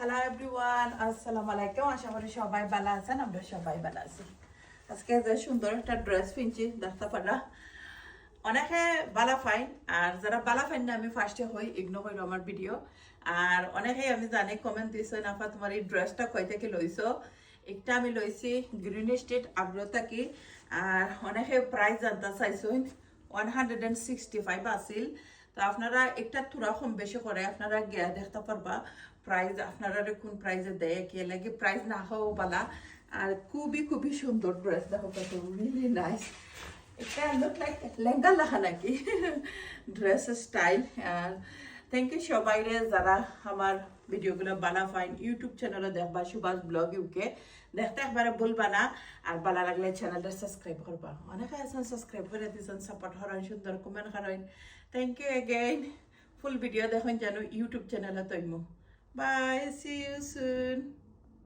Hello everyone, আসসালামু আলাইকুম। আশা করি সবাই ভালো আছেন। আমরা সবাই ভালো আছি। আজকে যে সুন্দর একটা ড্রেস পিনছি দেখতে পারা অনেকে বালা ফাইন, আর যারা বালা ফাইন না আমি ফার্স্টে হই ইগনোর করি আমার ভিডিও। আর অনেকেই আমি জানি কমেন্ট দিছো নাফা তোমার এই ড্রেসটা কই থেকে লইছো। একটা আমি লইছি গ্রিন স্টেট আগ্রতা কি। আর অনেকে প্রাইস জানতে চাইছেন 165 আছিল। তো আপনারা একটা থোড়া কম বেশি করে আপনারা গিয়া দেখতে পারবা প্রাইস আপনারা কোন প্রাইজে দেয় কে লাগে প্রাইস না হও বালা। আর খুবই খুবই সুন্দর ড্রেস দেখো কত রিয়েলি নাইস। এটা লুক লাইক লেহেঙ্গা লেখা নাকি ড্রেস স্টাইল। আর থ্যাংক ইউ সবাইরে যারা আমার ভিডিওগুলো বালা ফাইন ইউটিউব চ্যানেলে দেখবা সুভাষ ব্লগ ইউকে দেখতে একবারে ভুলবা না। আর ভালো লাগলে চ্যানেলটা সাবস্ক্রাইব করবা। অনেকে আছেন সাবস্ক্রাইব করে দিয়েছেন, সাপোর্ট করেন, সুন্দর কমেন্ট করেন। Thank you again. Full video দেখুন যেন ইউটিউব চ্যানেলে তৈমু। Bye, see you soon.